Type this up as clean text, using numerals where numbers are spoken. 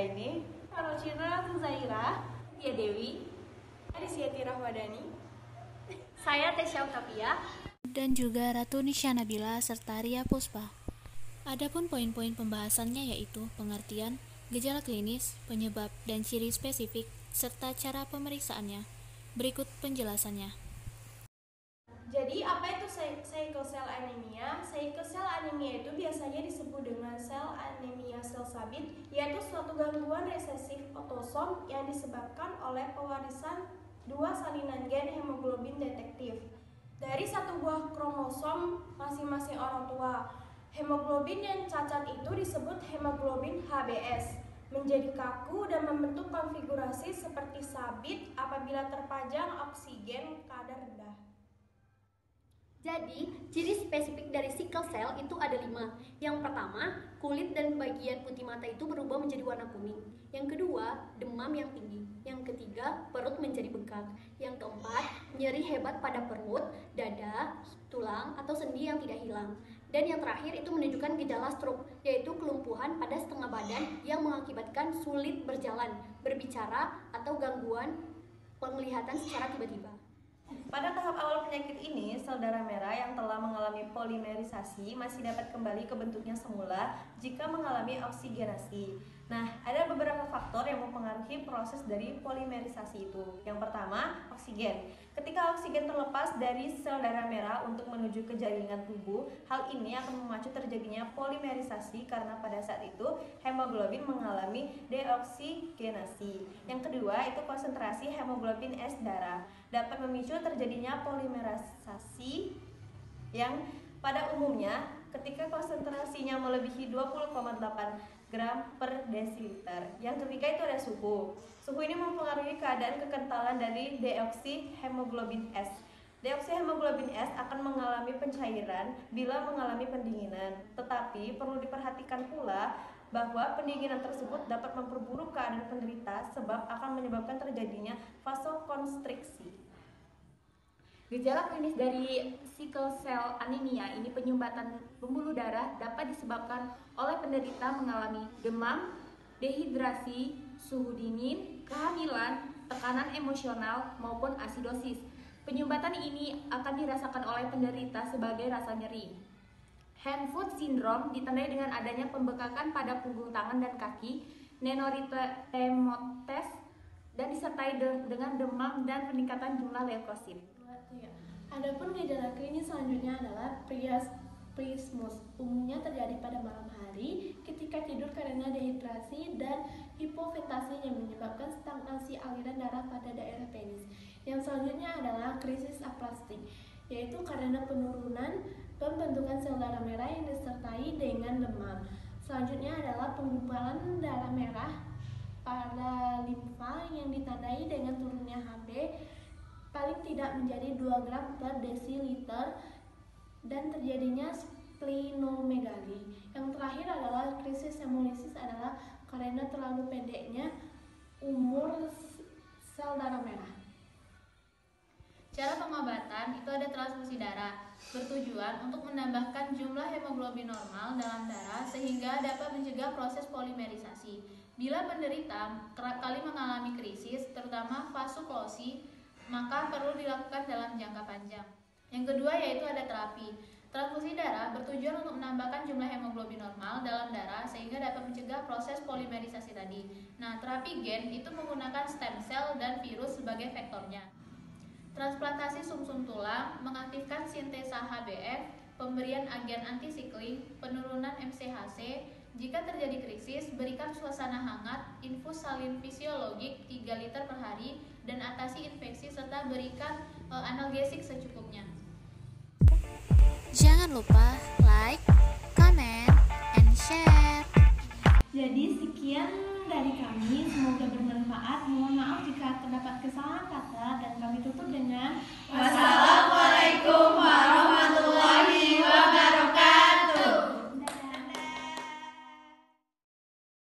ini Rochina Zaira, Tia Dewi, Arisyati Rahwadani, saya Tesya Utapia, dan juga Ratu Nisha Nabila serta Ria Puspa. Adapun poin-poin pembahasannya yaitu pengertian, gejala klinis, penyebab dan ciri spesifik, serta cara pemeriksaannya. Berikut penjelasannya. Jadi apa itu sickle cell anemia? Sickle cell anemia itu biasanya disebut dengan sel anemia sel sabit, yaitu suatu gangguan resesif otosom yang disebabkan oleh pewarisan dua salinan gen hemoglobin detektif dari satu buah kromosom masing-masing orang tua. Hemoglobin yang cacat itu disebut hemoglobin HbS, menjadi kaku dan membentuk konfigurasi seperti sabit apabila terpajang oksigen kadar rendah. Jadi, ciri spesifik dari sickle cell itu ada 5. Yang pertama, kulit dan bagian putih mata itu berubah menjadi warna kuning. Yang kedua, demam yang tinggi. Yang ketiga, perut menjadi bengkak. Yang keempat, nyeri hebat pada perut, dada, tulang, atau sendi yang tidak hilang. Dan yang terakhir itu menunjukkan gejala stroke, yaitu kelumpuhan pada setengah badan yang mengakibatkan sulit berjalan, berbicara, atau gangguan penglihatan secara tiba-tiba. Pada tahap awal penyakit ini, sel darah merah yang telah mengalami polimerisasi masih dapat kembali ke bentuknya semula jika mengalami oksigenasi. Nah, ada beberapa faktor yang mempengaruhi proses dari polimerisasi itu. Yang pertama, oksigen. Ketika oksigen terlepas dari sel darah merah untuk menuju ke jaringan tubuh, hal ini akan memacu terjadinya polimerisasi karena pada saat itu hemoglobin mengalami deoksigenasi. Yang kedua, itu konsentrasi hemoglobin S darah dapat memicu terjadinya polimerisasi yang pada umumnya ketika konsentrasinya melebihi 20,8 gram per desiliter. Yang ketiga itu ada suhu. Suhu ini mempengaruhi keadaan kekentalan dari deoksihemoglobin S. Deoksihemoglobin S akan mengalami pencairan bila mengalami pendinginan. Tetapi perlu diperhatikan pula bahwa pendinginan tersebut dapat memperburuk keadaan penderita sebab akan menyebabkan terjadinya vasokonstriksi. Gejala klinis dari sickle cell anemia ini penyumbatan pembuluh darah dapat disebabkan oleh penderita mengalami demam, dehidrasi, suhu dingin, kehamilan, tekanan emosional maupun asidosis. Penyumbatan ini akan dirasakan oleh penderita sebagai rasa nyeri. Hand foot syndrome ditandai dengan adanya pembekakan pada punggung tangan dan kaki, neuritemotes, dan disertai dengan demam dan peningkatan jumlah leukosit. Adapun gejala klinis selanjutnya adalah priasmus. Umumnya terjadi pada malam hari ketika tidur karena dehidrasi dan hipoventilasi yang menyebabkan stagnasi aliran darah pada daerah penis. Yang selanjutnya adalah krisis aplastik, yaitu karena penurunan pembentukan sel darah merah yang disertai dengan demam. Selanjutnya adalah penggumpalan darah merah pada limfa yang ditandai dengan turunnya Hb paling tidak menjadi 2 gram per desiliter dan terjadinya splenomegali. Yang terakhir adalah krisis hemolisis adalah karena terlalu pendeknya umur sel darah merah. Cara pengobatan itu ada transfusi darah, bertujuan untuk menambahkan jumlah hemoglobin normal dalam darah sehingga dapat mencegah proses polimerisasi. Bila penderita kerap kali mengalami krisis, terutama vasoklosi, maka perlu dilakukan dalam jangka panjang. Yang kedua yaitu ada terapi. Transfusi darah bertujuan untuk menambahkan jumlah hemoglobin normal dalam darah sehingga dapat mencegah proses polimerisasi tadi. Nah, terapi gen itu menggunakan stem cell dan virus sebagai vektornya. Transplantasi sumsum tulang mengaktifkan sintesa HbF, pemberian agen antisikling, penurunan MCHC. Jika terjadi krisis, berikan suasana hangat, infus salin fisiologik 3 liter per hari, dan atasi infeksi serta berikan analgesik secukupnya. Jangan lupa like, comment, and share. Jadi sekian dari kami, semoga bermanfaat. Mohon maaf jika terdapat kesalahan kata dan kami tutup dengan Wassalamualaikum